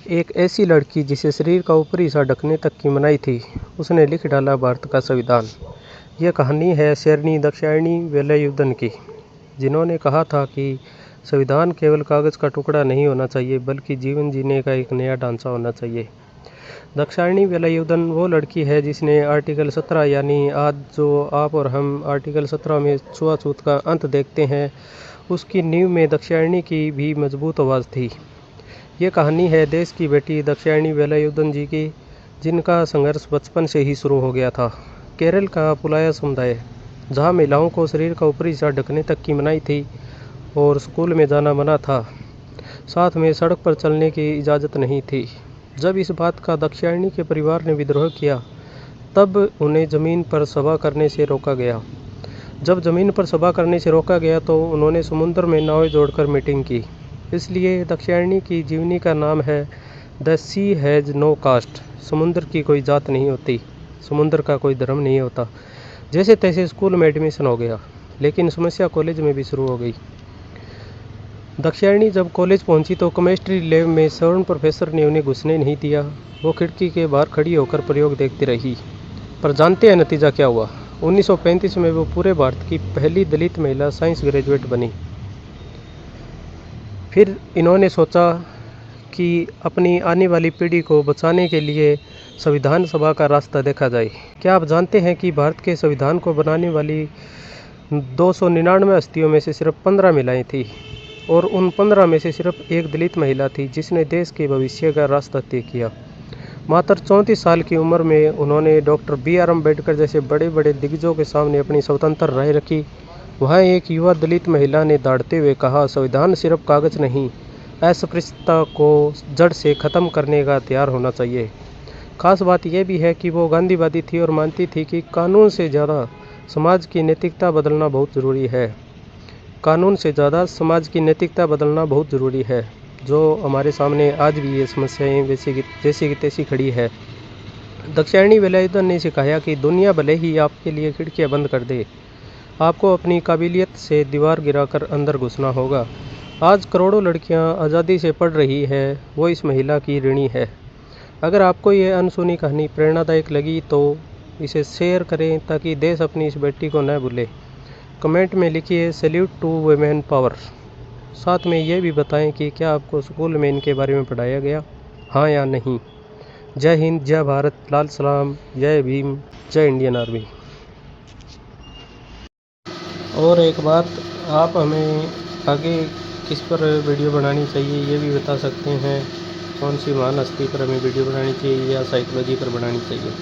एक ऐसी लड़की जिसे शरीर का ऊपरी हिस्सा ढकने तक की मनाही थी, उसने लिख डाला भारत का संविधान। यह कहानी है शेरनी दाक्षायणी वेलायुधन की, जिन्होंने कहा था कि संविधान केवल कागज़ का टुकड़ा नहीं होना चाहिए, बल्कि जीवन जीने का एक नया ढांचा होना चाहिए। दाक्षायणी वेलायुधन वो लड़की है जिसने आर्टिकल 17 यानी आज जो आप और हम आर्टिकल 17 में छुआछूत का अंत देखते हैं, उसकी नींव में दाक्षायणी की भी मजबूत आवाज़ थी। ये कहानी है देश की बेटी दाक्षायणी वेलायुधन जी की, जिनका संघर्ष बचपन से ही शुरू हो गया था। केरल का पुलाया समुदाय, जहाँ महिलाओं को शरीर का ऊपरी हिस्सा ढकने तक की मनाही थी और स्कूल में जाना मना था, साथ में सड़क पर चलने की इजाज़त नहीं थी। जब इस बात का दाक्षायणी के परिवार ने विद्रोह किया, तब उन्हें ज़मीन पर सभा करने से रोका गया। जब ज़मीन पर सभा करने से रोका गया तो उन्होंने समुद्र में नावें जोड़कर मीटिंग की। इसलिए दाक्षायणी की जीवनी का नाम है the sea has no caste. समुद्र की कोई जात नहीं होती, समुद्र का कोई धर्म नहीं होता। जैसे तैसे स्कूल में एडमिशन हो गया, लेकिन समस्या कॉलेज में भी शुरू हो गई। दाक्षायणी जब कॉलेज पहुंची तो केमिस्ट्री लैब में स्वर्ण प्रोफेसर ने उन्हें घुसने नहीं दिया। वो खिड़की के बाहर खड़ी होकर प्रयोग देखती रही। पर जानते हैं नतीजा क्या हुआ? 1935 में वो पूरे भारत की पहली दलित महिला साइंस ग्रेजुएट बनी। फिर इन्होंने सोचा कि अपनी आने वाली पीढ़ी को बचाने के लिए संविधान सभा का रास्ता देखा जाए। क्या आप जानते हैं कि भारत के संविधान को बनाने वाली 299 हस्तियों में से सिर्फ 15 महिलाएं थीं, और उन 15 में से सिर्फ एक दलित महिला थी जिसने देश के भविष्य का रास्ता तय किया। मात्र 34 साल की उम्र में उन्होंने डॉक्टर बी.आर. अम्बेडकर जैसे बड़े बड़े दिग्गजों के सामने अपनी स्वतंत्र राय रखी। वहाँ एक युवा दलित महिला ने दाढ़ते हुए कहा, संविधान सिर्फ कागज़ नहीं, अस्पृश्यता को जड़ से ख़त्म करने का हथियार होना चाहिए। खास बात यह भी है कि वो गांधीवादी थी और मानती थी कि कानून से ज़्यादा समाज की नैतिकता बदलना बहुत ज़रूरी है। कानून से ज़्यादा समाज की नैतिकता बदलना बहुत ज़रूरी है, जो हमारे सामने आज भी ये समस्याएं जैसी की तैसी खड़ी है। दाक्षायणी वेलायुधन ने सिखाया कि दुनिया भले ही आपके लिए खिड़कियां बंद कर दे, आपको अपनी काबिलियत से दीवार गिराकर अंदर घुसना होगा। आज करोड़ों लड़कियां आज़ादी से पढ़ रही है, वो इस महिला की ऋणी है। अगर आपको ये अनसुनी कहानी प्रेरणादायक लगी तो इसे शेयर करें ताकि देश अपनी इस बेटी को न भूले। कमेंट में लिखिए सैल्यूट टू वुमेन पावर। साथ में ये भी बताएं कि क्या आपको स्कूल में इनके बारे में पढ़ाया गया, हाँ या नहीं। जय हिंद, जय भारत, लाल सलाम, जय भीम, जय इंडियन आर्मी। और एक बात, आप हमें आगे किस पर वीडियो बनानी चाहिए ये भी बता सकते हैं। कौन सी महान हस्ती पर हमें वीडियो बनानी चाहिए या साइकोलॉजी पर बनानी चाहिए।